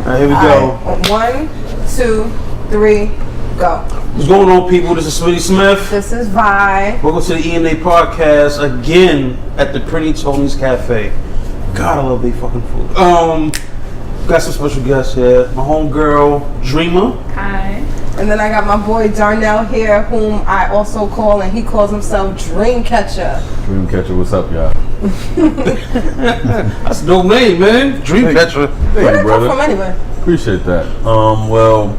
Alright, here we go. 1, 2, 3, go. What's going on, people? This is Smitty Smith. This is Vi. Welcome to the ENA podcast again at the Pretty Tony's Cafe. God, I love their fucking food. Got some special guests here. My homegirl, Dreamer. Hi. And then I got my boy Darnell here, whom I also call, and he calls himself Dreamcatcher. Dreamcatcher, what's up, y'all? That's a dope name, man. Dreamcatcher. Where did it come from anyway? Appreciate that. Well,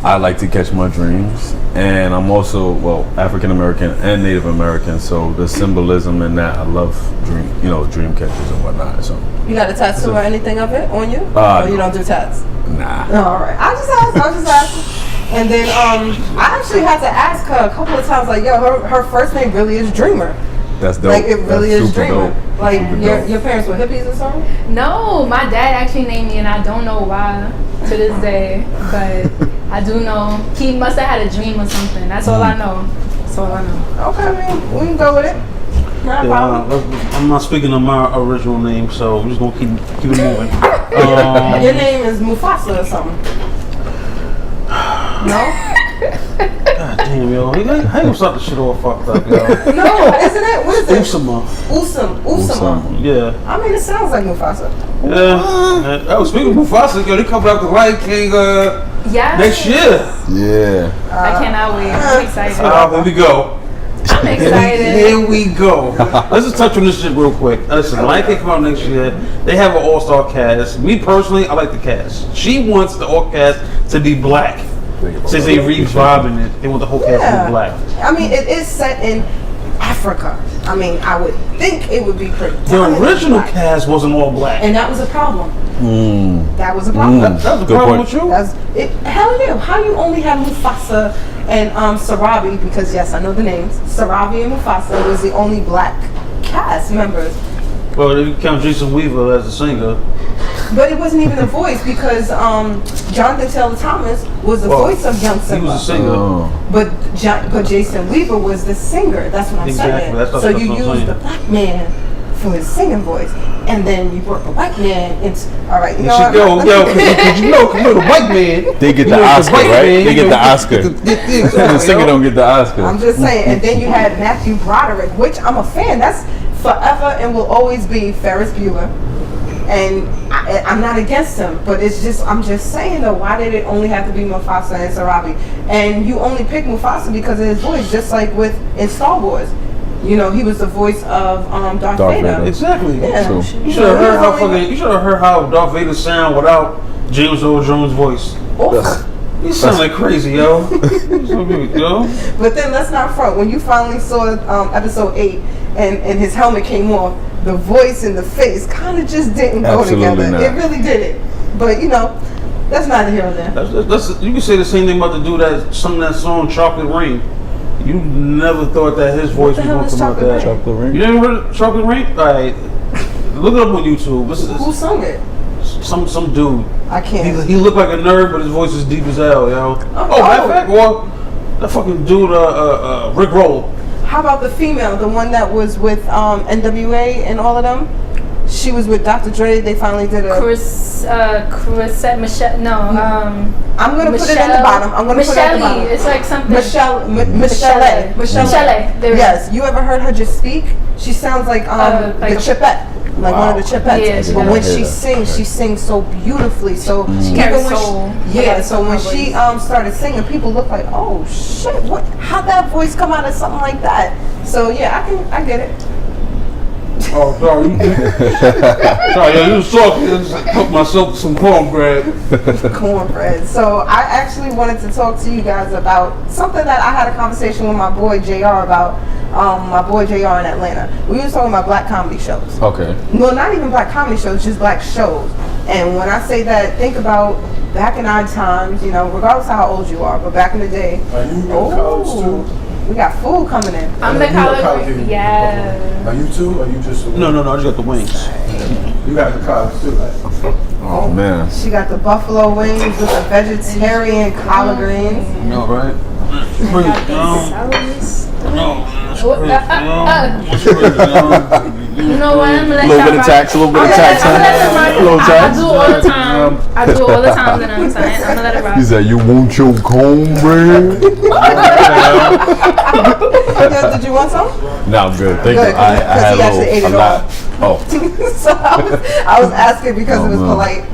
I like to catch my dreams, and I'm also, African American and Native American, so the symbolism in that, I love dream catchers and whatnot. So You got a tattoo or anything of it on you? Or you don't do tats? nah. All right. I just asked. And then I actually had to ask her a couple of times, like, yo, her first name really is Dreamer. That's dope. Like, it really is super Dreamer. dope. Like, Super your dope. parents were hippies or something? No, my dad actually named me, and I don't know why to this day, but I do know he must have had a dream or something. That's all I know. That's all I know. Okay, I mean, we can go with it. Not a problem. I'm not speaking of my original name, so I'm just gonna keep it moving. Your name is Mufasa or something. No? God damn, yo. How you gonna start the shit all fucked up, yo? No, isn't it? What is it? Usama. Usama. Yeah. I mean, it sounds like Mufasa. Yeah. Oh, speaking of Mufasa, yo, they coming out the Lion King Yeah. next year. Yeah. I cannot wait. I'm excited. Here we go. I'm excited. Here we go. Let's just touch on this shit real quick. Listen, Lion King come out next year. They have an all-star cast. Me personally, I like the cast. She wants the all cast to be black. Since they reviving it, they want the whole cast to be black. I mean, it is set in Africa. I mean, I would think it would be pretty. The original cast wasn't all black. And that was a problem. That was a problem. That was a Good problem point. with you? Hell yeah. How you only have Mufasa and Sarabi, because yes, I know the names. Sarabi and Mufasa was the only black cast members. Well, if you count Jason Weaver as a singer. But it wasn't even a voice because Jonathan Taylor Thomas was the voice of young Simba. He was a singer. But Jason Weaver was the singer. That's what I'm saying. That's so what you I'm used saying. the black man for his singing voice, and then you brought the white man into. All right, you know what? Cause you know the white man. They get the the Oscar, white right? man, They get the Oscar. The The singer don't get the Oscar. I'm just saying. And then you had Matthew Broderick, which I'm a fan. That's forever and will always be Ferris Bueller. And I'm not against him, but I'm just saying though, why did it only have to be Mufasa and Sarabi? And you only pick Mufasa because of his voice, just like in Star Wars. You know, he was the voice of Darth Vader. Exactly. Yeah. True. You should have heard how Darth Vader sound without James Earl Jones' voice. Oh. You sound like crazy, yo. Yo. But then let's not front. When you finally saw episode 8 and his helmet came off, the voice and the face kind of just didn't go together. Not. It really didn't. But you know, that's neither here nor there. You can say the same thing about the dude that sung that song Chocolate Rain. You never thought that his voice was going to come out that. Chocolate Rain? You never heard of Chocolate Rain? Alright. Look it up on YouTube. Who sung it? Some dude. I can't. He looked like a nerd, but his voice is deep as hell, yo. Matter of fact, or that fucking dude, Rick Roll. How about the female, the one that was with NWA and all of them? She was with Dr. Dre. They finally did a. Chrisette Michelle. No. I'm gonna put it in the bottom. I'm gonna put it in the bottom. It's like something. Michelle. There we Yes. You ever heard her just speak? She sounds like like the Chipette. Like one of the Chipettes. Yeah, but when she sings so beautifully. So She even carries when soul. so when she started singing, people look like, oh shit, what? How'd that voice come out of something like that? So yeah, I get it. Oh, sorry. Sorry, yo, you was talking. I just cooked myself some cornbread. Cornbread. So I actually wanted to talk to you guys about something that I had a conversation with my boy JR about. My boy JR in Atlanta. We were talking about black comedy shows. Okay. Well, not even black comedy shows, just black shows. And when I say that, think about back in our times, you know, regardless of how old you are, but back in the day. Are you in college too? We got food coming in. I'm the college. Yeah. Are you too? Or are you just? No, I just got the wings. You got the college too, right? Oh man. She got the buffalo wings with the vegetarian collard greens. No, right? No. You know what? I'm gonna let A little y'all bit of rock. tax, a little bit of I'm gonna tax, let huh? them rock. A little I tax. do all the time. I do all the time that I'm saying. I'm gonna let it rock. He said, "You want your cornbread?" Yo, did you want some? No, I'm good. Thank Good, you. I 'cause had he actually ate a it lot. Oh, So I was asking because it was no. polite.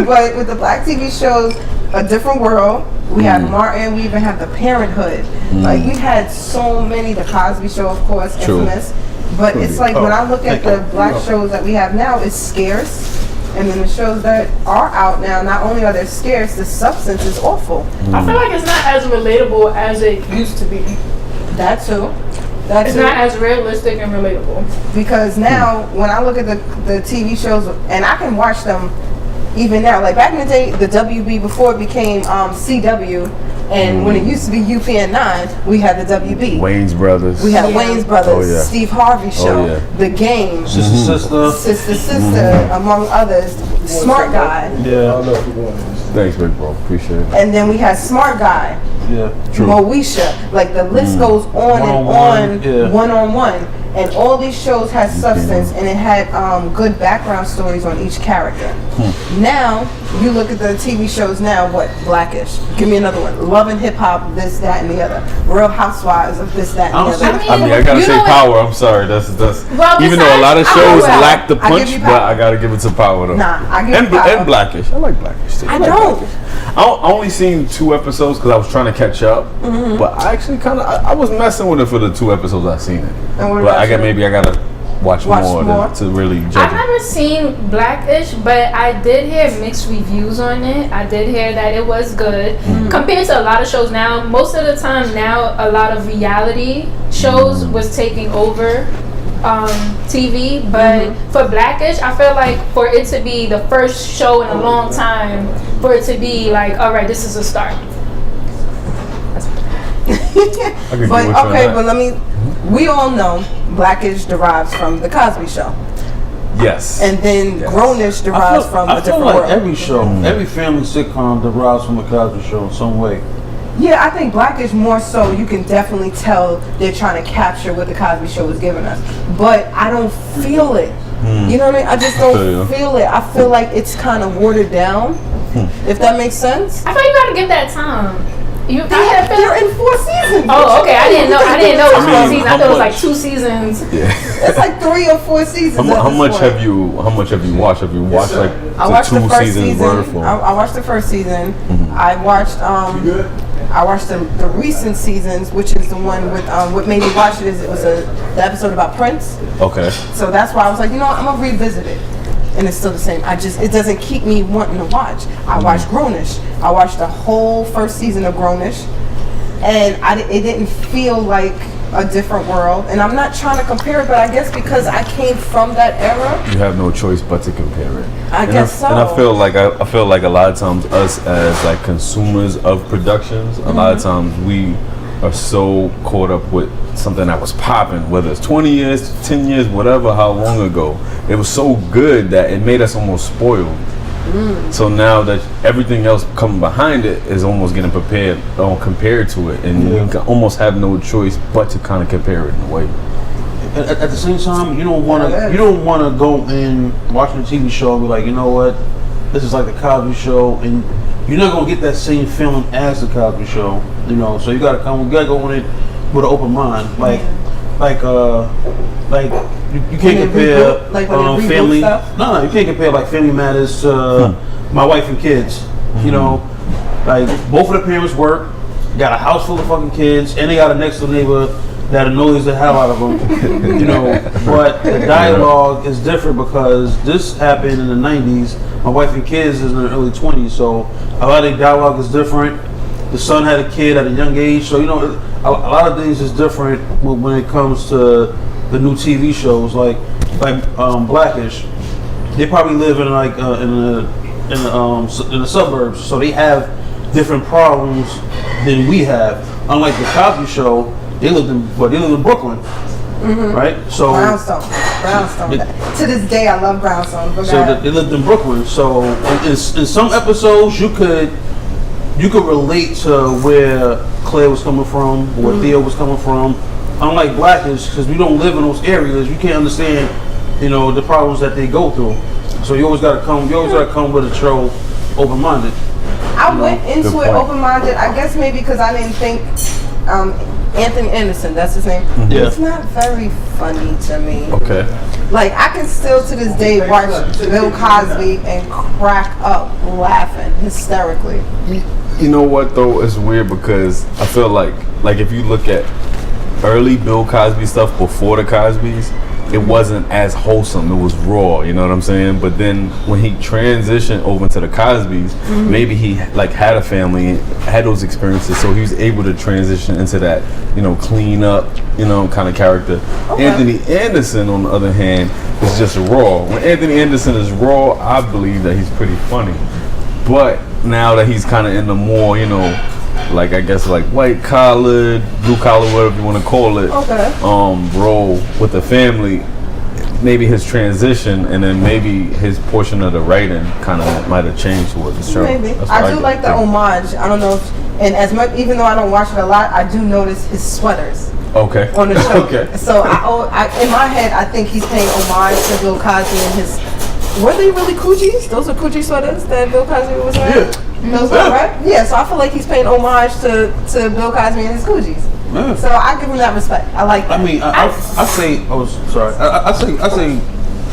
But with the black TV shows, A Different World, we have Martin, we even have The Parenthood. Like we had so many, The Cosby Show, of course, True. infamous. But it's like when I look at the black shows that we have now, it's scarce. And then the shows that are out now, not only are they scarce, the substance is awful. I feel like it's not as relatable as it used to be. That too. That It's too. not as realistic and relatable. Because now when I look at the TV shows, and I can watch them even now, like back in the day, the WB before it became CW, and when it used to be UPN 9, we had the WB. Wayne's Brothers. We had Yeah. Wayne's Brothers, Oh, yeah. Steve Harvey Show, yeah. The Game, Sister. Sister, among others, Smart Guy, I Yeah. don't know if you want this. Thanks, big bro. Appreciate it. and then we had Smart Guy, Yeah. True. Moesha. Like the list goes on and One-on-one, on, yeah. one-on-one. And all these shows had substance, and it had good background stories on each character. Now, you look at the TV shows now, what? Blackish. Give me another one. Love and Hip Hop, this, that, and the other. Real Housewives of this, that, and the other. I mean, I gotta You say know what- power. I'm sorry. That's Well, even though a lot of besides shows Power, lack the I give punch, you but Power. I gotta give it to Power though. Nah, I give and, you Power. and Blackish. I like Blackish too. I like don't. Blackish. I only seen 2 episodes because I was trying to catch up, but I actually kind of I was messing with it for the 2 episodes I seen it. And what But about I got you? maybe I gotta watch more to really judge I've it. never seen Blackish, but I did hear mixed reviews on it. I did hear that it was good. Compared to a lot of shows now, most of the time now, a lot of reality shows was taking over TV. But for Blackish, I feel like for it to be the first show in a long time, for it to be like, all right, this is a start. I could But get with you on okay, that. but let me. We all know Blackish derives from the Cosby Show, Yes. and then Grownish derives from I A feel Different like World. every show, every family sitcom derives from a Cosby Show in some way. Yeah, I think Blackish more so. You can definitely tell they're trying to capture what the Cosby Show was giving us, but I don't feel it. You know what I mean? I just feel don't you. feel it. I feel like it's kind of watered down. If that makes sense. I feel you gotta give that time. They're in 4 seasons. Oh, okay. I didn't know. It was I mean, 4 seasons. I thought it was like how 2 seasons. Yeah. It's like 3 or 4 seasons. How much have you watched? Have you watched like I the watched the 2 first seasons season. worth? Or? I watched the first season. I watched Good? I watched the recent seasons, which is the one with what made me watch it is it was the episode about Prince. Okay. So that's why I was like, you know what, I'm gonna revisit it. And it's still the same. It doesn't keep me wanting to watch. I watched Grownish. I watched the whole first season of Grownish, and it didn't feel like a different world. And I'm not trying to compare it, but I guess because I came from that era, You have no choice but to compare it. I guess so. And I feel like a lot of times us as like consumers of productions, a lot of times we are so caught up with something that was popping, whether it's 20 years, 10 years, whatever, how long ago. It was so good that it made us almost spoiled. So now that everything else coming behind it is almost getting compared to it, and you can almost have no choice but to kind of compare it in a way. At the same time, you don't want to go in watching a TV show and be like, you know what, this is like the Cosby Show, and you're not gonna get that same feeling as the Cosby Show, you know. So you gotta go in it with an open mind, you can't compare reboot? Like when they reboot family. stuff? No, you can't compare like Family Matters to My Wife and Kids. You know, like both of the parents work, got a house full of fucking kids, and they got a next door neighbor that annoys the hell out of them. You know, but the dialogue is different because this happened in the 90s. My Wife and Kids is in the early 20s, so a lot of the dialogue is different. The son had a kid at a young age, so you know a lot of things is different when it comes to the new TV shows like Blackish. They probably live in in the suburbs, so they have different problems than we have. Unlike the Cosby Show, they lived in Brooklyn, right? So Brownstone. To this day, I love Brownstone. But they lived in Brooklyn. So in some episodes, you could relate to where Claire was coming from, where Theo was coming from, unlike Blackish, because we don't live in those areas, you can't understand, the problems that they go through. So you always gotta come with a show open-minded. I went into Good it point. open-minded. I guess maybe because I didn't think Anthony Anderson, that's his name. Yeah. It's not very funny to me. Okay. Like, I can still to this day watch Bill Cosby and crack up laughing hysterically. You know what though? It's weird because I feel like if you look at early Bill Cosby stuff before the Cosbys, it wasn't as wholesome. It was raw, you know what I'm saying? But then when he transitioned over to the Cosbys, maybe he had a family, had those experiences, so he was able to transition into that, clean up, kind of character. Okay. Anthony Anderson, on the other hand, is just raw. When Anthony Anderson is raw, I believe that he's pretty funny. But now that he's kind of in the more, white collar, blue collar, whatever you want to call it, Okay. role with the family, maybe his transition and then maybe his portion of the writing kind of might have changed towards the show. Maybe. That's what I do like the think. homage. I don't know if, and as much, even though I don't watch it a lot, I do notice his sweaters Okay. on the show. Okay. So in my head, I think he's paying homage to Bill Cosby and his. Were they really Coogies? Those are Coogie sweaters that Bill Cosby was wearing? Yeah. Those are, right? Yeah, so I feel like he's paying homage to Bill Cosby and his Coogies. Yeah. So I give him that respect. I like that. I mean, I say, sorry. I say,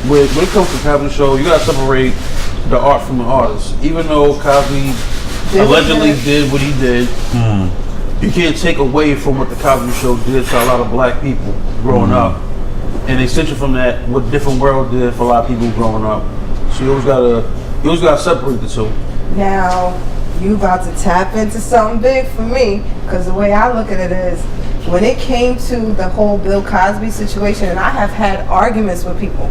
when it comes to Cosby Show, you gotta separate the art from the artist. Even though Cosby allegedly did what he did, you can't take away from what the Cosby Show did to a lot of black people growing up. And extension from that, what Different World did for a lot of people growing up. So you always gotta separate the two. Now, you about to tap into something big for me, because the way I look at it is, when it came to the whole Bill Cosby situation, and I have had arguments with people,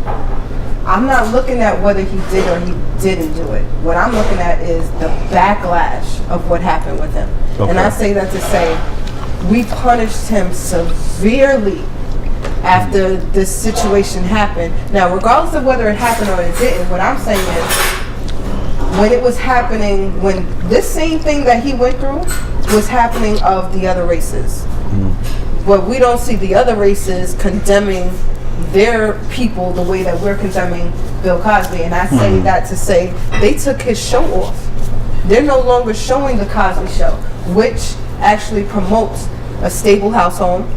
I'm not looking at whether he did or he didn't do it. What I'm looking at is the backlash of what happened with him. Okay. And I say that to say, we punished him severely after this situation happened. Now, regardless of whether it happened or it didn't, what I'm saying is, when it was happening, when this same thing that he went through was happening of the other races. But we don't see the other races condemning their people the way that we're condemning Bill Cosby. And I say that to say, they took his show off. They're no longer showing the Cosby Show, which actually promotes a stable household,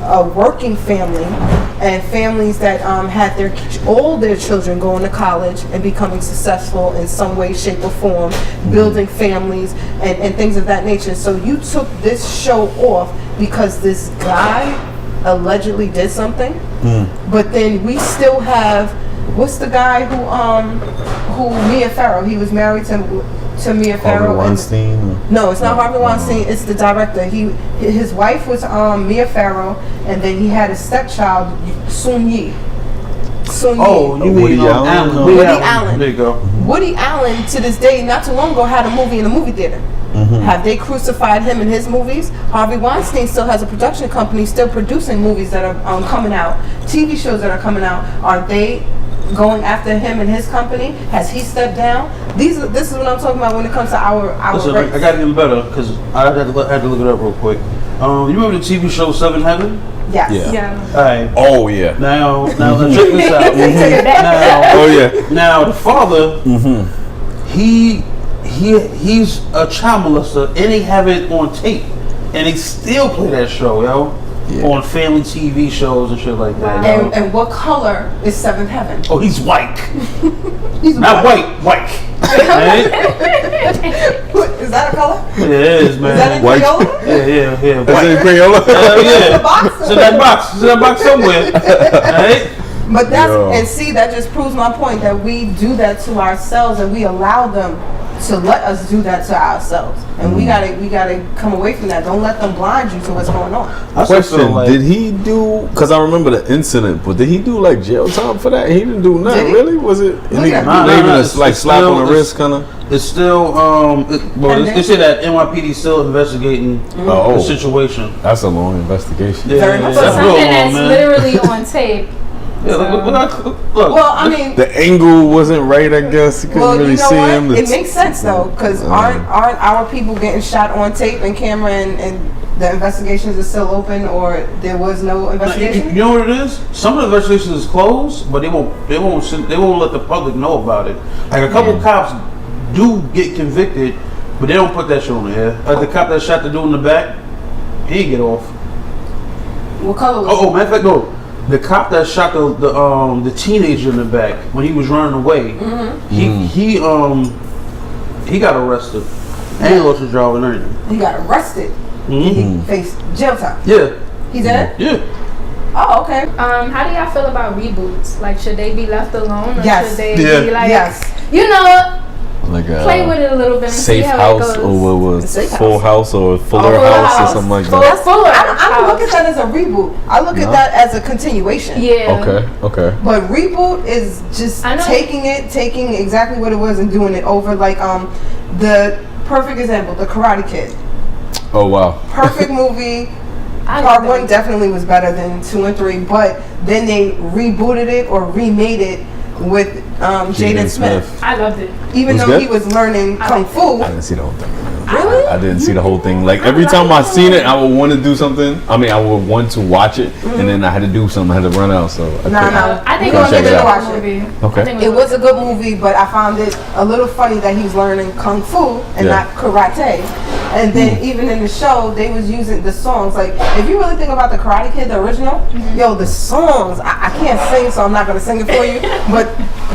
a working family, and families that had all their children going to college and becoming successful in some way, shape, or form, building families and things of that nature. So you took this show off because this guy allegedly did something, but then we still have, what's the guy who Mia Farrow, he was married to Mia Farrow. Harvey Weinstein? No, it's not Harvey Weinstein. It's the director. His wife was Mia Farrow, and then he had a stepchild, Soon Yi. Oh, you mean Woody Allen? Woody Allen. There you go. Woody Allen, to this day, not too long ago, had a movie in the movie theater. Have they crucified him in his movies? Harvey Weinstein still has a production company, still producing movies that are coming out, TV shows that are coming out. Are they going after him and his company? Has he stepped down? This is what I'm talking about when it comes to our Listen, race. I got it even better because I had to look it up real quick. You remember the TV show Seven Heaven? Yes. Yeah. All right. Oh yeah. Now check this out. Oh yeah. Now the father, he's a child molester, and they have it on tape, and they still play that show, yo, on family TV shows and shit like that. Yo. And what color is Seventh Heaven? Oh, he's white. He's Not white. Right? Is that a color? Yeah, it is, man. Is that in White. Crayola? Yeah. Is White. it Crayola? Hell yeah. The box? It's in that box. It's in that box somewhere. Right? But that's, Yo. and see, that just proves my point that we do that to ourselves, and we allow them to let us do that to ourselves. And we gotta come away from that. Don't let them blind you to what's going on. I still Question: feel like, did he do? Because I remember the incident, but did he do like jail time for that? He didn't do nothing, Did he? really. Was it? Look at Nah, Maybe nah, a it's slap still- on the wrist, kind of. it's still they say that NYPD still investigating Oh. the situation. That's a long investigation. Yeah, Very much So that's so. real something long, that's man. literally on tape Yeah, look. Well, I mean, The angle wasn't right, I guess. You couldn't well, really you know see what? him. It makes sense though, because aren't our people getting shot on tape and camera, and the investigations are still open, or there was no You investigation? know what it is? Some of the investigations is closed, but they won't let the public know about it. Like a couple cops do get convicted, but they don't put that shit on the air. Like the cop that shot the dude in the back, he didn't get off. What color was Oh, matter of fact, no. The cop that shot the teenager in the back when he was running away, he got arrested and he lost his job and everything. he? He got arrested. He faced jail time. Yeah, He's in? yeah. Oh, okay. How do y'all feel about reboots? Like, should they be left alone, or Yes. should they Yeah. be like, Yes. you know, Like a play with it a little bit and see Safe how House, it goes? or what was Safe Full House, or Fuller Fuller House, House. or something like Full- that. Fuller I don't look at House. that as a reboot. I look at No? that as a continuation. Yeah. Okay. But reboot is just I know. taking exactly what it was and doing it over. Like the perfect example, The Karate Kid. Oh wow. Perfect movie. I Part love one that. definitely was better than 2 and 3, but then they rebooted it or remade it with Jaden Smith. I loved it. Even Was though good? he was learning kung fu. I didn't see the whole thing. Really? I didn't see the whole thing. Like every time I seen it, I would want to do something. I mean, I would want to watch it, and then I had to do something. I had to run out. So I Nah, couldn't. nah. I think We're it was gonna a get good to watch it. movie. Okay. I think It was a good movie, but I found it a little funny that he's learning kung fu and Yeah. not karate. And then even in the show, they was using the songs. Like, if you really think about the Karate Kid, the original, yo, the songs, I can't sing, so I'm not gonna sing it for you. But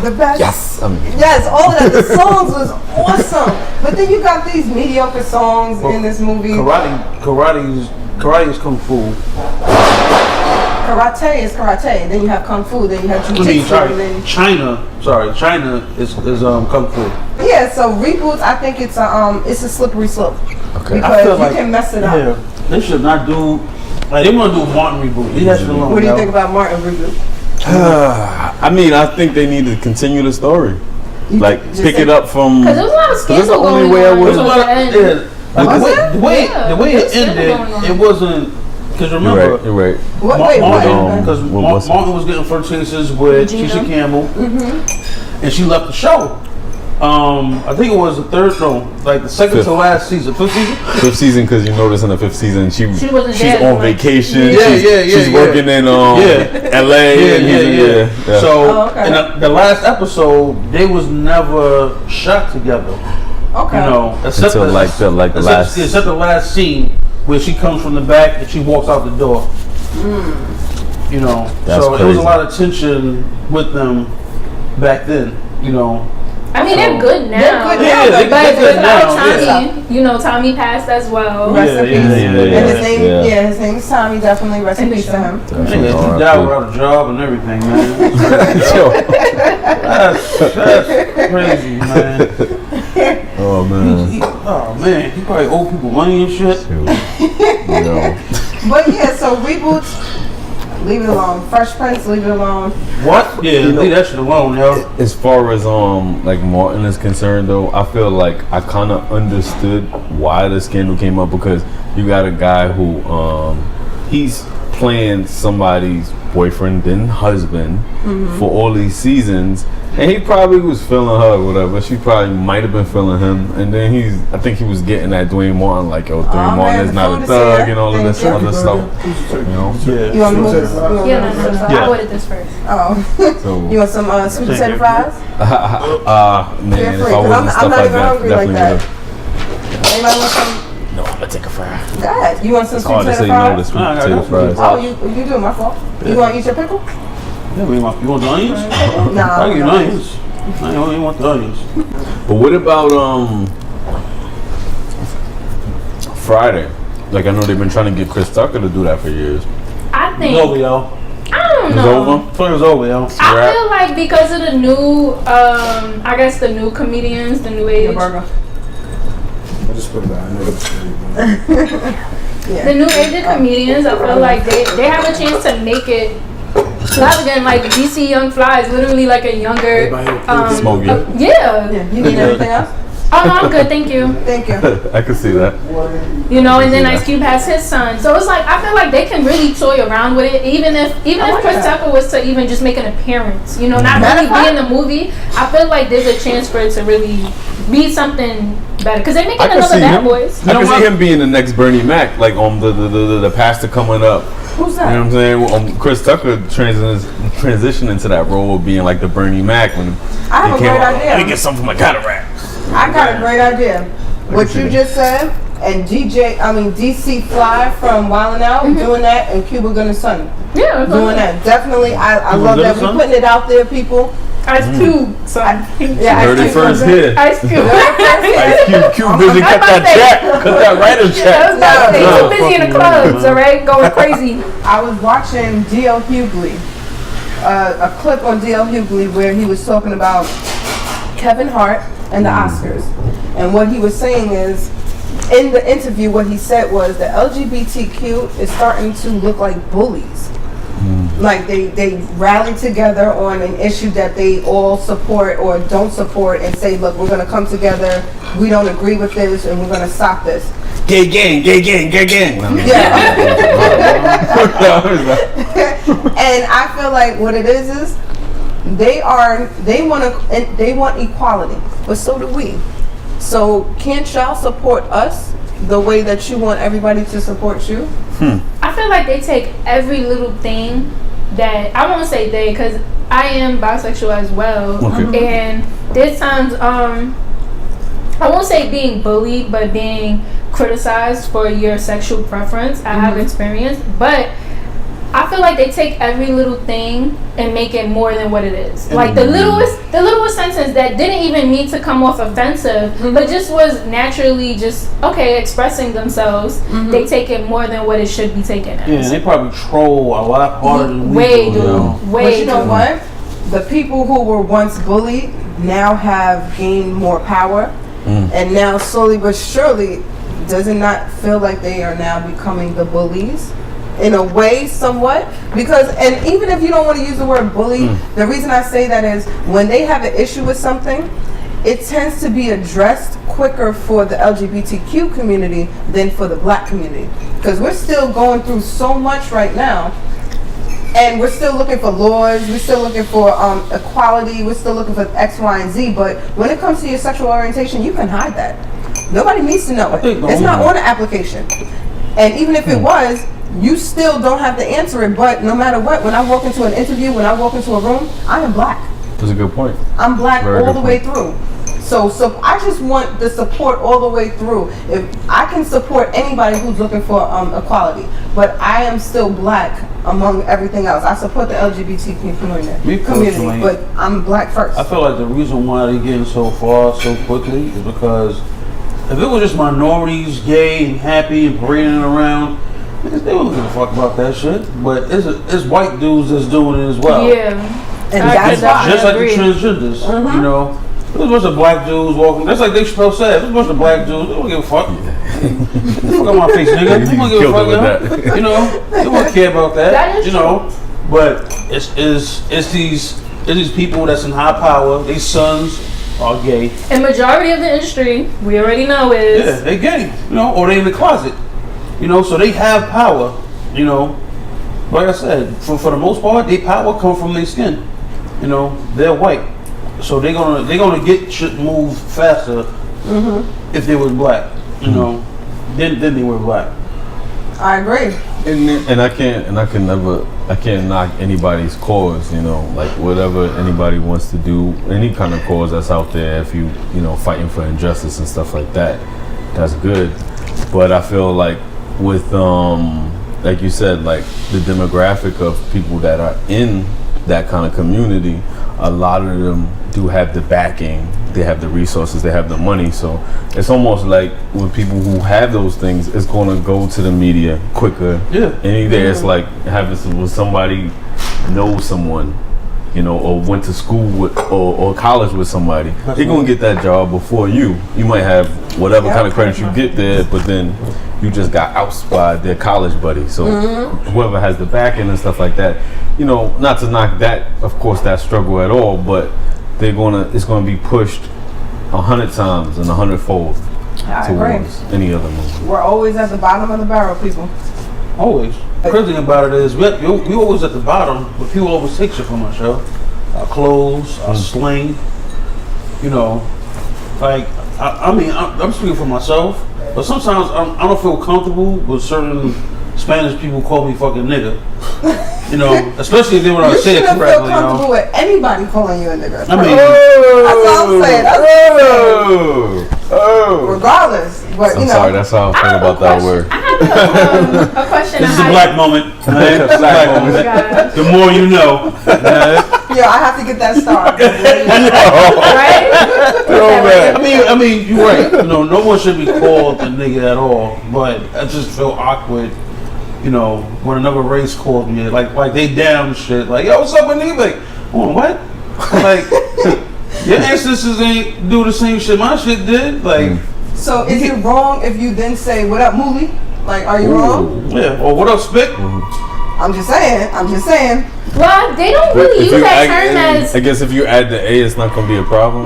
the best, Yes. yes, all of that. The songs was awesome. But then you got these mediocre songs in this movie. Karate is kung fu. Karate is karate, and then you have kung fu, then you have I mean, jiu-jitsu, and then China is kung fu. yeah. So reboots, I think it's a slippery slope Okay. because you can mess it up. Yeah, they should not do. Like they want to do a Martin reboot. Leave that shit alone. What do you yo. think about Martin reboot? I mean, I think they need to continue the story. Like just pick think- it up from. Because there was a lot of that's the scandal only going way I on. would- There's a lot of, at the end. yeah, like Was the it? way Yeah, the way there's it scandal ended, going on. it wasn't. Because You're remember, right. You're right. Wait, what? Martin, because what was it? Martin was getting first chances with Gina. Keisha Campbell, and she left the show. I think it was the third, no, like the second Fifth. to last season, fifth season. Fifth season, because you notice in the fifth season She wasn't she's there on much. vacation. Yeah, she's yeah. working in Yeah. LA. Yeah, and yeah. So Oh, okay. in the last episode, they was never shot together. Okay. You know, except Until, like, the last- except the last scene where she comes from the back and she walks out the door. You know, That's so there was a crazy. lot of tension with them back then. You know, I mean, they're good now. They're good Yeah, now, they- but they're good now, Tommy, Tommy passed as well. Rest in Yeah, peace. yeah, yeah, And his yeah. name, his name's Tommy. Definitely rest in In the peace to show. him. nigga, he died without a job and everything, man. That's crazy, man. Oh man. Oh man, he probably owe people money and shit. Yo. But yeah, so reboots, leave it alone. Fresh Prince, leave it alone. What? Yeah, leave that shit alone, yo. As far as like Martin is concerned, though, I feel like I kind of understood why the scandal came up, because you got a guy who he's playing somebody's boyfriend then husband for all these seasons, and he probably was feeling her or whatever. She probably might have been feeling him, and then I think he was getting at Dwayne Martin, like, yo, Dwayne Martin man, is not the a food is thug here. and all of this Thank you. other stuff, you know. Yeah. You want me to move this? Yeah, no. Yeah. I ordered this first. Oh. So You want some sweet potato fries? man, Feel if free, I 'cause wasn't I'm stuff not like even that, hungry like definitely that. would. Anybody want some? No, I'm gonna take a fry. God, you want some It's sweet hard to potato say no to fries? sweet Nah, I got potato nothing. fries. Oh, you do, my fault. You want to eat your pickle? Yeah, you want the onions? Nah. I give you onions. I don't even want the onions. But what about Friday? Like, I know they've been trying to get Chris Tucker to do that for years. I It's think. over, yo. I don't It's know. over? Fuck, it's over, yo. I Rap. feel like because of the new, I guess the new comedians, the new age, Burger. I just put it out. I know it's pretty the new age of comedians, I feel like they have a chance to make it. Not again, like DC Young Fly is literally like a younger, Smokey. yeah. Yeah. You need anything else? Oh no, I'm good, thank you. Thank you. I can see that. You know, and then Ice Cube has his son. So it's like I feel like they can really toy around with it, even if Chris Tucker was to even just make an appearance. You know, not really be in the movie. I feel like there's a chance for it to really be something better because they're making another Bad Boys. I can see him being the next Bernie Mac, like on the pastor coming up. Who's that? You know what I'm saying? Chris Tucker transitioned into that role of being like the Bernie Mac when I have a great idea. Let me get something from my cataract. I got a great idea. What you just said, and DC Fly from Wildin' Out doing that, and Cuba Gooding Son doing that. Definitely, I love that. We're putting it out there, people. Ice Cube. So I think heard it first here. Ice Cube. Cube busy cut that check. Cut that writer's check. I was about to say, too busy in the clubs, all right? Going crazy. I was watching D.L. Hughley, a clip on D.L. Hughley where he was talking about Kevin Hart and the Oscars. And what he was saying is, in the interview, what he said was the LGBTQ is starting to look like bullies. Like they rally together on an issue that they all support or don't support and say, look, we're going to come together. We don't agree with this and we're going to stop this. Gay gang, gay gang, gay gang. Yeah. And I feel like what it is they want equality, but so do we. So can't y'all support us the way that you want everybody to support you? I feel like they take every little thing that I won't say they because I am bisexual as well. Okay. And there's times I won't say being bullied, but being criticized for your sexual preference. I have experience, but I feel like they take every little thing and make it more than what it is. Like the littlest sentence that didn't even need to come off offensive, but just was naturally just expressing themselves. They take it more than what it should be taken as. Yeah, and they probably troll a lot harder than we do. But you know what? The people who were once bullied now have gained more power, and now slowly but surely, does it not feel like they are now becoming the bullies? In a way, somewhat, because, and even if you don't want to use the word bully, the reason I say that is when they have an issue with something, it tends to be addressed quicker for the LGBTQ community than for the black community, because we're still going through so much right now, and we're still looking for laws, we're still looking for equality, we're still looking for X, Y, and Z, but when it comes to your sexual orientation, you can hide that. Nobody needs to know it. It's not on the application, and even if it was, you still don't have to answer it. But no matter what, when I walk into an interview, when I walk into a room, I am black. That's a good point. I'm black all the way through. So I just want the support all the way through. If I can support anybody who's looking for equality, but I am still black among everything else. I support the LGBTQ community, but I'm black first. I feel like the reason why they're getting so far so quickly is because if it was just minorities, gay and happy and parading around, they don't give a fuck about that shit. But it's white dudes that's doing it as well. Yeah. And that's why. Just like the transgenders, you know. There's a bunch of black dudes walking. That's like Dave Chappelle said. There's a bunch of black dudes. They don't give a fuck. Fuck on my face, nigga. They don't give a fuck. You know, they don't care about that. You know, but it's these people that's in high power. These sons are gay. And majority of the industry, we already know is they gay. You know, or they in the closet. You know, so they have power. You know, like I said, for the most part, their power come from their skin. You know, they're white. So they're gonna get shit moved faster if they was black, you know, than they were black. I agree. And I can't knock anybody's cause, you know, like whatever anybody wants to do, any kind of cause that's out there. If you know, fighting for injustice and stuff like that, that's good. But I feel like with like you said, like the demographic of people that are in that kind of community, a lot of them do have the backing, they have the resources, they have the money. So it's almost like with people who have those things, it's going to go to the media quicker. Yeah. And either it's like having somebody know someone, you know, or went to school with or college with somebody. They're going to get that job before you. You might have whatever kind of credit you get there, but then you just got ousted by their college buddy. So whoever has the backing and stuff like that, you know, not to knock that, of course, that struggle at all, but it's gonna be pushed 100 times and 100-fold I agree. towards any other movie. We're always at the bottom of the barrel, people. Always. The crazy thing about it is we always at the bottom, but people always take shit from our show. Our clothes, our slang. You know, like I mean, I'm speaking for myself, but sometimes I don't feel comfortable with certain Spanish people call me fucking nigga. You know, especially if they want to say it You shouldn't correctly. feel comfortable with anybody calling you a nigga. I mean, That's all I'm saying. That's Oh. regardless. But, you I'm know. sorry, that's how I feel about that word. I have a question. this is a black moment. Man. This is a black Oh moment. gosh. The more you know. Yeah, I have to get that star. Right? I mean, you're right. You know, no one should be called a nigga at all. But I just feel awkward. You know, when another race called me, like they down shit, like, yo, what's up with nigga? Like, oh, what? Like, your ancestors ain't do the same shit my shit did. Like, So is it wrong if you then say, what up, Moolie? Like, are you wrong? yeah. Or what up, Spick? I'm just saying. Well, they don't really use that term as. I guess if you add the A, it's not gonna be a problem.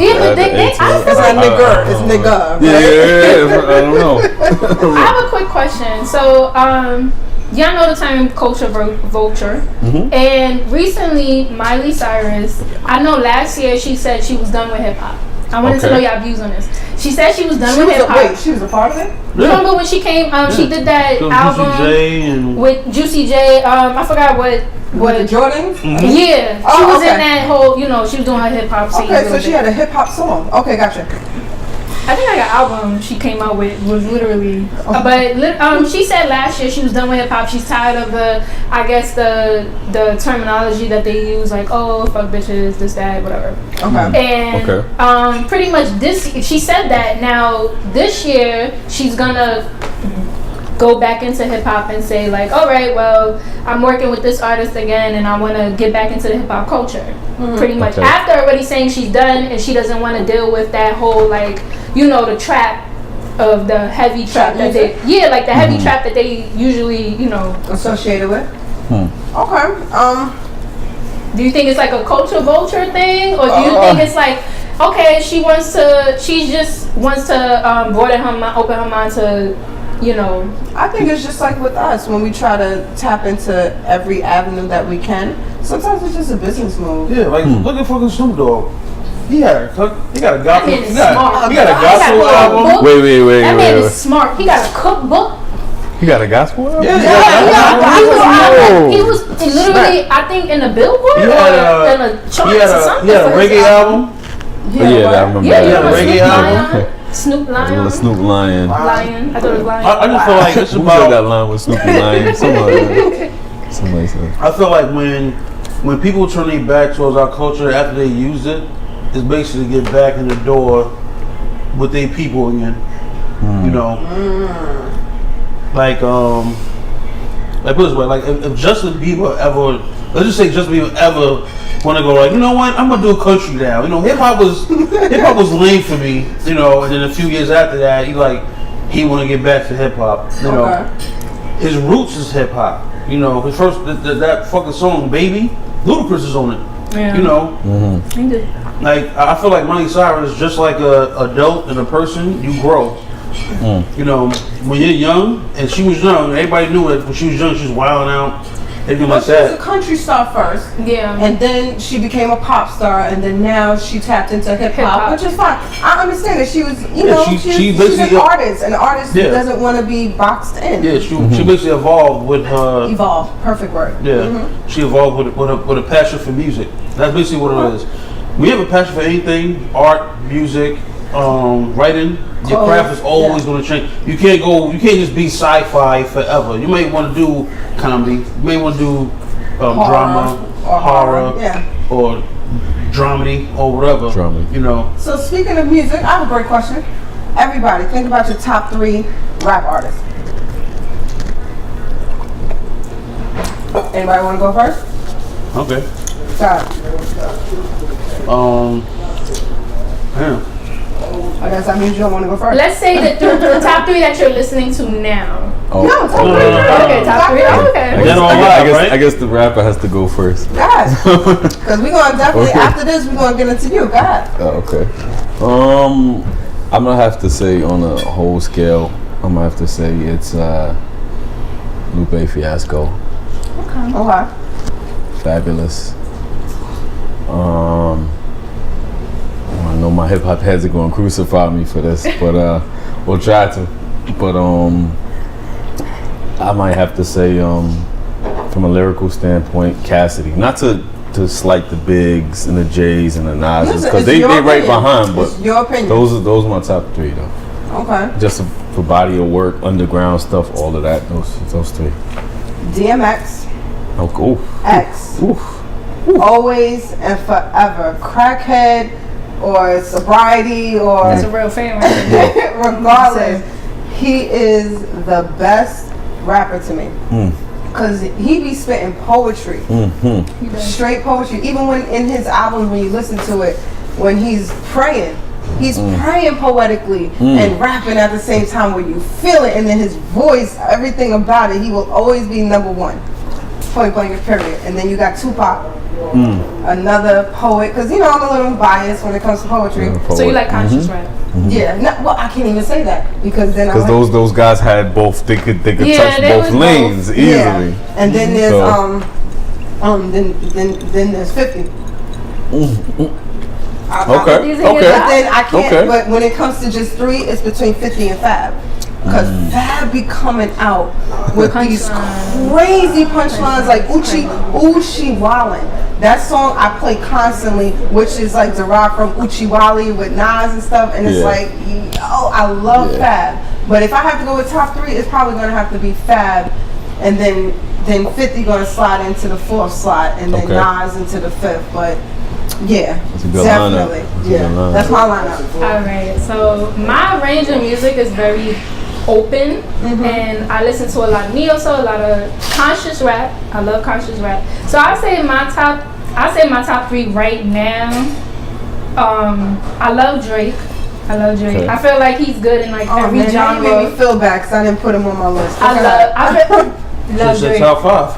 Yeah, but they, I feel It's like not nigger, it's nigga. Right? Yeah, I don't know. I have a quick question. So, y'all know the term culture vulture. And recently, Miley Cyrus, I know last year she said she was done with hip hop. I wanted to know y'all views on this. She said she was done with hip hop. Wait, she was a part of it? Remember when she came? She did that So album Juicy J and with Juicy J. I forgot what. With the Jordans? Yeah, Oh, she was okay. in that whole. You know, she was doing her hip hop scene. Okay, so she had a hip hop song. Okay, gotcha. I think like an album she came out with was literally, she said last year she was done with hip hop. She's tired of I guess the terminology that they use, like, oh, fuck bitches, this, that, whatever. Okay. And pretty much she said that now this year she's gonna go back into hip hop and say like, all right, well, I'm working with this artist again and I want to get back into the hip hop culture. Pretty much after already saying she's done and she doesn't want to deal with that whole, like, you know, the trap of the heavy trap that they the heavy trap that they usually, you know, associated with. Okay. Do you think it's like a culture vulture thing, or do you think it's like, okay, she just wants to open her mind to, you know? I think it's just like with us when we try to tap into every avenue that we can. Sometimes it's just a business move. yeah, like look at fucking Snoop Dogg. He got a gospel. That man is smart. He got a gospel album. Wait. That man is smart. He got a cookbook. You got a gospel album? He got a gospel album. He was literally, I think, in a Billboard or in a chart or something. He had a reggae album. Yeah, I remember Yeah, that. reggae album. Snoop Lion. Snoop Lion. Lion. I thought it was Lion. I just feel like it's Who said that about. line with Snoopy Lion? Somebody said. I feel like when people turn their back towards our culture after they use it, it's basically get back in the door with their people again. You know, like put it this way, like if Justin Bieber ever, let's just say Justin Bieber ever want to go like, you know what, I'm gonna do a country now. You know, hip hop was lame for me. You know, and then a few years after that, he want to get back to hip hop. You know, his roots is hip hop. You know, his first that fucking song "Baby," Ludacris is on it. Yeah. You know, like I feel like Miley Cyrus, just like a adult and a person, you grow. You know, when you're young, and she was young, everybody knew it. When she was young, she was wilding out, everything like She was a that. country star first. Yeah. And then she became a pop star, and then now she tapped into hip hop, which is fine. I understand that she was, you know, she's an artist. An artist doesn't want to be boxed in. Yeah, she basically evolved with her. Evolve, perfect word. Yeah, she evolved with a passion for music. That's basically what it is. When you have a passion for anything, art, music, writing, your craft is always going to change. You can't just be sci-fi forever. You may want to do comedy. You may want to do drama, or horror, yeah, or dramedy, or whatever. Dramedy. You know. So speaking of music, I have a great question. Everybody, think about your top 3 rap artists. Anybody want to go first? Okay. Start. Damn. Are I guess that means you don't want to go first. Let's say the top 3 that you're listening to now. Oh. No, top 3. Okay, top 3. Okay. I guess the rapper has to go first. God. Because we're going to definitely, after this, we're going to get into you. God. Oh, okay. I'm gonna have to say on a whole scale, I'm gonna have to say it's Lupe Fiasco. Okay. Fabulous. I know my hip hop heads are gonna crucify me for this, but we'll try to. But I might have to say from a lyrical standpoint, Cassidy. Not to slight the Bigs and the J's and the Nas's, because they right behind, but it's your opinion. those are my top 3 though. Okay. Just for body of work, underground stuff, all of that. Those 3. DMX. Oh, cool. X. Oof. Always and forever. Crackhead or sobriety or That's a real fan right there. regardless, he is the best rapper to me. Cause he be spitting poetry, straight poetry. Even when in his albums, when you listen to it, when he's praying poetically and rapping at the same time, where you feel it, and then his voice, everything about it, he will always be number 1. Point blank, period. And then you got Tupac, another poet. Cause you know I'm a little biased when it comes to poetry. So you like conscious rap? Yeah, well, I can't even say that because then those guys had both. They could touch both lanes easily. Yeah. And then there's then there's 50. Okay. But then I can't. But when it comes to just 3, it's between 50 and Fab. Because Fab be coming out with these crazy punchlines like Uchi Wallin. That song I play constantly, which is like derived from Uchi Wally with Nas and stuff. And it's like, I love Fab. But if I have to go with top 3, it's probably going to have to be Fab. And then 50 going to slide into the 4th slot. And then Nas into the 5th. But yeah, definitely. That's my lineup. All right. So my range of music is very open, and I listen to a lot of neo-soul, a lot of conscious rap. I love conscious rap. So I say my top 3 right now. I love Drake. Okay. I feel like he's good in like every genre. You made me feel bad because I didn't put him on my list. I love Drake. Top 5.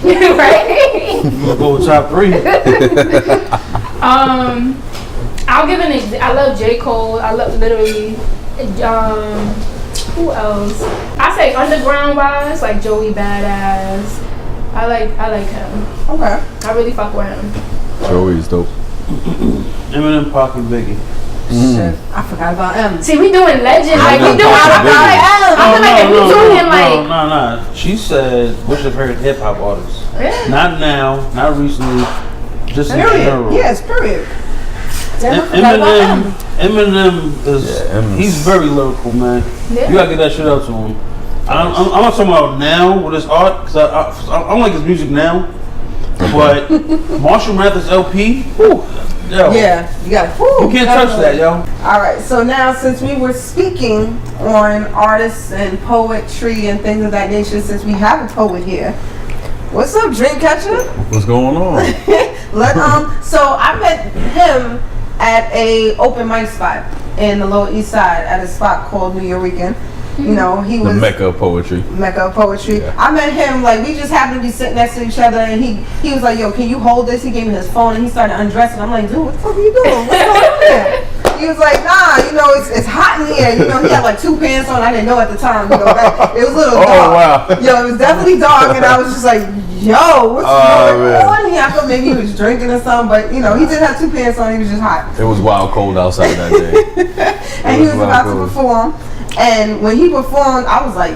Right. We'll go with top 3. I'll give an example. I love J. Cole. I love literally. Who else? I say underground wise, like Joey Badass. I like him. Okay. I really fuck with him. Joey's dope. Eminem, Pac, and Biggie. Shit, I forgot about M. See, we doing legend. Like we doing. I feel like if we doing like. No. She said, "What's your favorite hip hop artist?" Yeah. Not now, not recently, just in general. Yes, period. Eminem is he's very lyrical, man. Yeah. You gotta get that shit out to him. I'm not talking about now with his art, because I don't like his music now. But Marshall Mathers LP, whew, yo. Yeah, you got. You can't touch that, yo. All right, so now since we were speaking on artists and poetry and things of that nature, since we have a poet here, what's up, Dreamcatcher? What's going on? So I met him at a open mic spot in the Lower East Side at a spot called New Yorican. You know, he was the Mecca of poetry. Yeah. I met him, like, we just happened to be sitting next to each other, and he was like, yo, can you hold this? He gave me his phone, and he started undressing. I'm like, dude, what the fuck are you doing? What's going on here? He was like, nah, you know, it's hot in here. You know, he had like 2 pants on. I didn't know at the time. You know, it was a little dark. Wow. Yo, it was definitely dark, and I was just like, yo, what's going on here? I thought maybe he was drinking or something, but, you know, he did have 2 pants on. He was just hot. It was wild cold outside that day. And he was about to perform. And when he performed, I was like,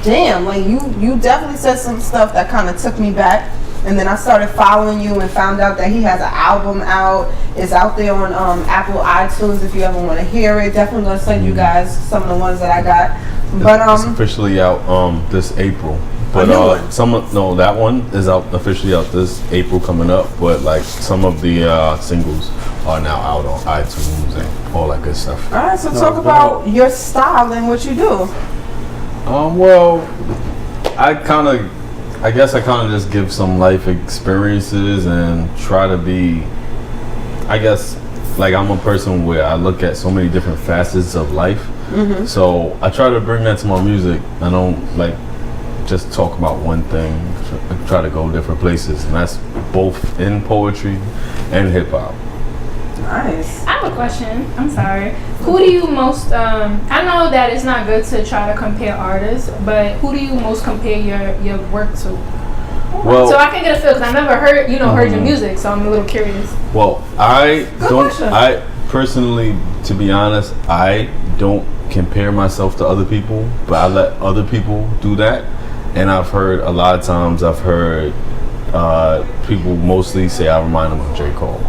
damn, like you definitely said some stuff that kind of took me back. And then I started following you and found out that he has an album out. It's out there on Apple iTunes if you ever want to hear it. Definitely gonna send you guys some of the ones that I got. But it's officially out this April. But that one is out officially out this April coming up. But like some of the singles are now out on iTunes and all that good stuff. All right, so talk about your style and what you do. Well, I guess I kind of just give some life experiences and try to be, I guess, like I'm a person where I look at so many different facets of life. So I try to bring that to my music. I don't like just talk about one thing. I try to go different places, and that's both in poetry and hip hop. Nice. I have a question. I'm sorry. Who do you most? I know that it's not good to try to compare artists, but who do you most compare your work to? Well, So I can get a feel because I never heard heard your music, so I'm a little curious. well, I Good don't. question. I personally, to be honest, I don't compare myself to other people, but I let other people do that. And I've heard a lot of times. I've heard people mostly say I remind them of J. Cole.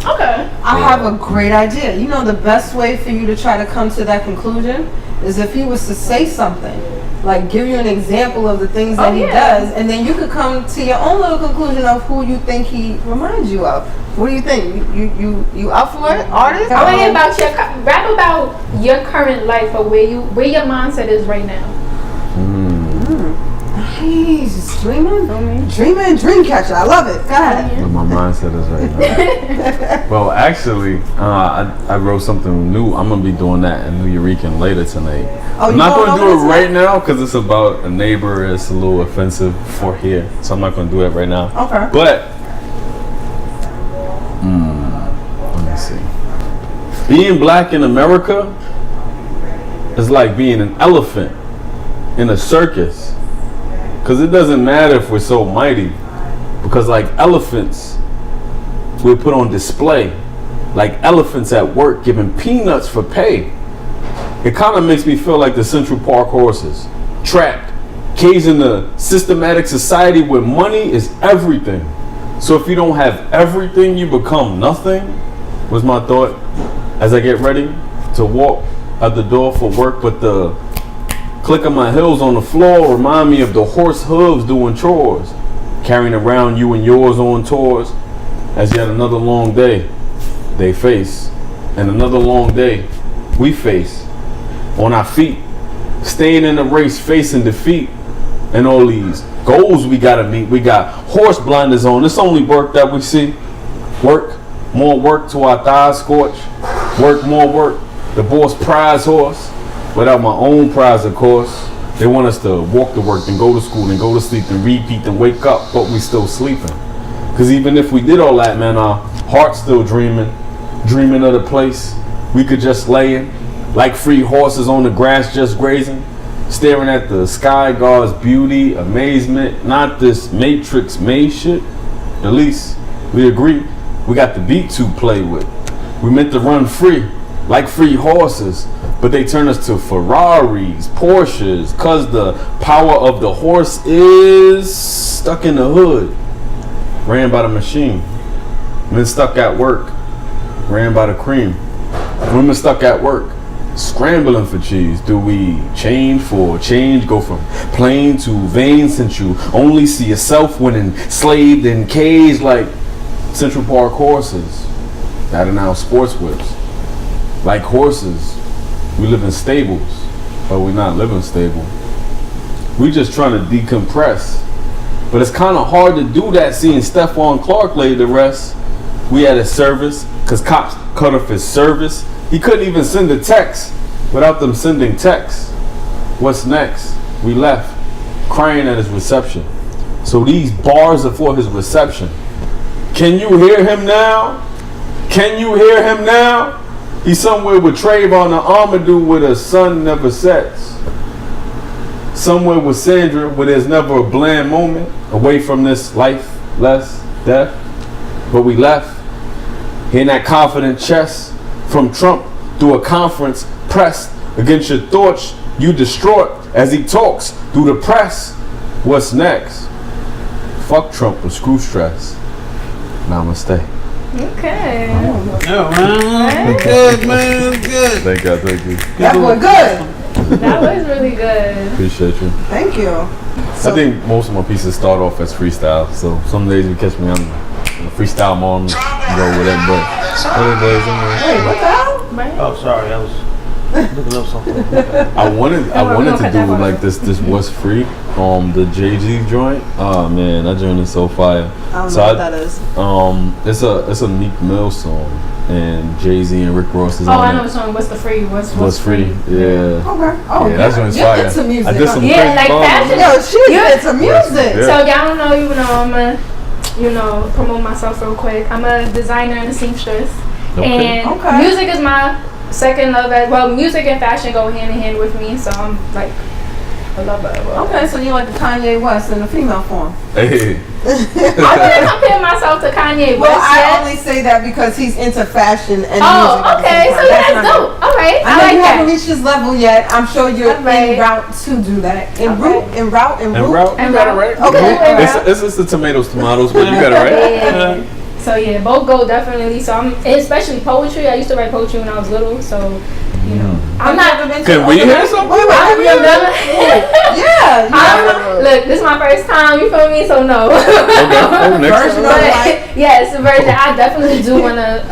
Okay. I have a great idea. You know, the best way for you to try to come to that conclusion is if he was to say something, like give you an example of the things that he does, and then you could come to your own little conclusion of who you think he reminds you of. What do you think? You up for it, artist? I want to hear about rap about your current life or where your mindset is right now. Nice. Dreaming, Dreamcatcher. I love it. Go ahead. What my mindset is right now. Well, actually, I wrote something new. I'm gonna be doing that in New Eurekan later tonight. Oh, I'm not gonna do it right now because it's about a neighbor. It's a little offensive for here, so I'm not gonna do it right now. Okay. But let me see. Being black in America is like being an elephant in a circus. Because it doesn't matter if we're so mighty. Because like elephants, we're put on display. Like elephants at work giving peanuts for pay. It kind of makes me feel like the Central Park horses. Trapped, caged in a systematic society where money is everything. So if you don't have everything, you become nothing, was my thought as I get ready to walk out the door for work. But the click of my heels on the floor remind me of the horse hooves doing chores, carrying around you and yours on tours, as yet another long day they face, and another long day we face, on our feet, staying in the race, facing defeat, and all these goals we gotta meet. We got horse blinders on, it's only work that we see. Work, more work to our thighs scorch, work, more work, the boss prize horse. Without my own prize, of course. They want us to walk to work, then go to school, then go to sleep, then repeat, then wake up, but we still sleeping. Because even if we did all that, man, our heart's still dreaming of the place we could just lay in, like free horses on the grass just grazing, staring at the sky god's beauty, amazement, not this Matrix made shit. At least we agree we got the beat to play with. We meant to run free, like free horses, but they turn us to Ferraris, Porsches, cause the power of the horse is stuck in the hood, ran by the machine. Men stuck at work, ran by the cream. Women stuck at work, scrambling for cheese. Do we change for change? Go from plain to vain, since you only see yourself when enslaved and caged like Central Park horses that are now sports whips. Like horses, we live in stables, but we're not living stable. We just trying to decompress. But it's kind of hard to do that seeing Stephon Clark lay to rest. We had a service, cause cops cut off his service. He couldn't even send a text without them sending texts. What's next? We left, crying at his reception. So these bars are for his reception. Can you hear him now? Can you hear him now? He's somewhere with Trayvon the Amadou where the sun never sets. Somewhere with Sandra where there's never a bland moment. Away from this life, less death. But we left. Hearing that confident chest from Trump through a conference pressed against your thoughts. You distraught as he talks through the press. What's next? Fuck Trump with screw stress. Namaste. Okay. Yo, man, good, man, good. Thank you, thank you. That boy good. That was really good. Appreciate you. Thank you. I think most of my pieces start off as freestyle, so some days you catch me on the freestyle mode and go with it, but other days I'm like, Wait, what the hell? Oh, sorry, I was looking up something. I wanted to do like this was free, the JG joint. Oh man, that joint is so fire. I don't So know what that is. It's a Meek Mill song. and Jay-Z and Rick Ross is Oh, I on know it. the song. What's the free? What's free? Yeah. Okay. Oh, Yeah, that's when it's you're fire. into music. I did some Yeah, like crazy fashion. Yo, she's Yeah. into music. Yeah. So y'all don't know, even though I'm a, promote myself real quick. I'm a designer and a seamstress, and Okay. music is my second love. Well, music and fashion go hand in hand with me, so I'm like a lover. Okay, so you like the Kanye West in the female form. Hey. I wouldn't compare myself to Kanye West. Well, I yet. only say that because he's into fashion and music. Oh, at the okay, same so time. that's not dope. it. All right, I I know like you haven't that. reached this level yet. I'm sure you're Okay. en route to do that. En Okay. route, en route, en And route. route, you got it right. Okay. It's the tomatoes, but you got it right. Yeah. So yeah, both go definitely. So I'm especially poetry. I used to write poetry when I was little, so you know I'm not. Can we hear something? Wait, have you ever? Yeah. Look, this is my first time. You feel me? So no. Okay. Next Version time. of life. But yes, the version. I definitely do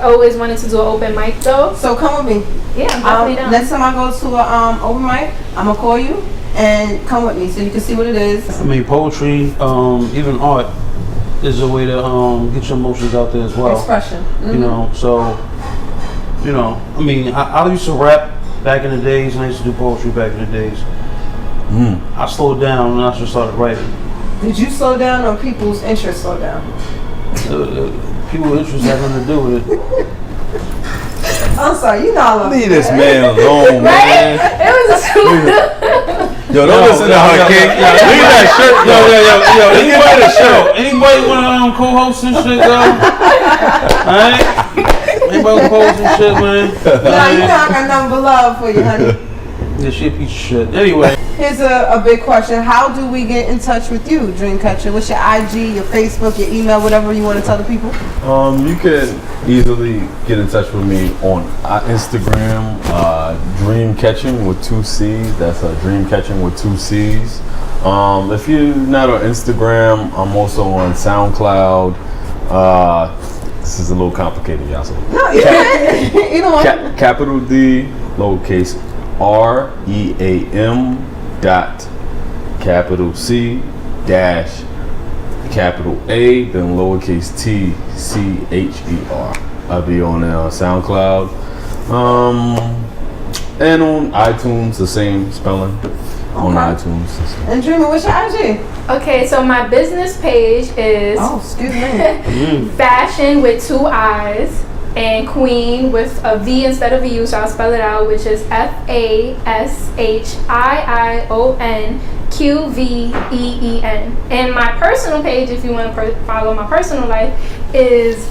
always wanted to do an open mic though. So come with me. Yeah, I'm definitely down. Next time I go to a open mic, I'm gonna call you and come with me so you can see what it is. I mean, poetry, even art, is a way to get your emotions out there as well. Expression. You know, so I mean, I used to rap back in the days, and I used to do poetry back in the days. I slowed down and I just started writing. Did you slow down or people's interest slow down? People's interest had nothing to do with it. I'm sorry, you know I love Leave you. this man alone, man. It was a Yo, don't listen to her, King. Leave that shirt. Yo. Anybody the show? Anybody want to co-host and shit, though? Alright? Anybody co-host and shit, man? Nah, you know I got nothing but love for you, honey. Yeah, she a piece of shit. Anyway. Here's a big question. How do we get in touch with you, Dreamcatcher? What's your IG, your Facebook, your email, whatever you want to tell the people? You can easily get in touch with me on Instagram, Dreamcatching with 2 C's. That's Dreamcatching with 2 C's. If you're not on Instagram, I'm also on SoundCloud. This is a little complicated, y'all. So No, you can't. Either one. capital D, lowercase REAM dot capital C dash capital A, then lowercase TCHER. I'll be on SoundCloud, and on iTunes, the same spelling on iTunes. And Dreamer, what's your IG? Okay, so my business page is Oh, excuse me. Fashion with 2 I's and Queen with a V instead of a U, so I'll spell it out, which is FASHIIONQVEEN. And my personal page, if you want to follow my personal life, is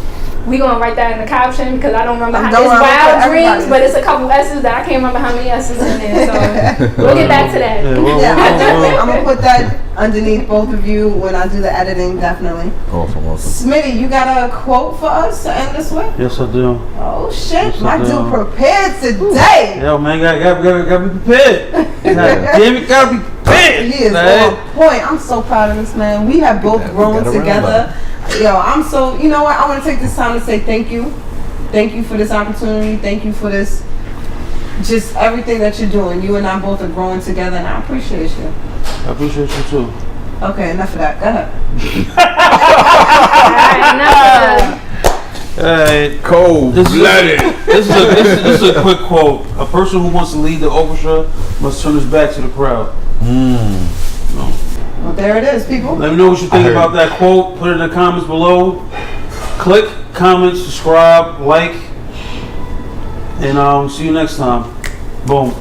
we gonna write that in the caption because I don't remember how it's Wild Dreams, but it's a couple S's that I can't remember how many S's in there. So we'll get back to that. Yeah, I'm gonna put that underneath both of you when I do the editing, definitely. Awesome. Smitty, you got a quote for us to end this with? Yes, I do. Oh shit, Yes, my I do. dude prepared today. Yo, man, gotta be prepared. Damn it, gotta be prepared. He is man. on point. I'm so proud of this man. We have both grown together. Yo, I'm so, you know what? I want to take this time to say thank you. Thank you for this opportunity. Thank you for this, just everything that you're doing. You and I both are growing together, and I appreciate you. I appreciate you too. Okay, enough of that. Go ahead. Alright, Cold blooded. This is a quick quote. A person who wants to lead the orchestra must turn his back to the crowd. Well, there it is, people. Let me know what you think about that quote. Put it in the comments below. Click, comment, subscribe, like, and see you next time. Boom.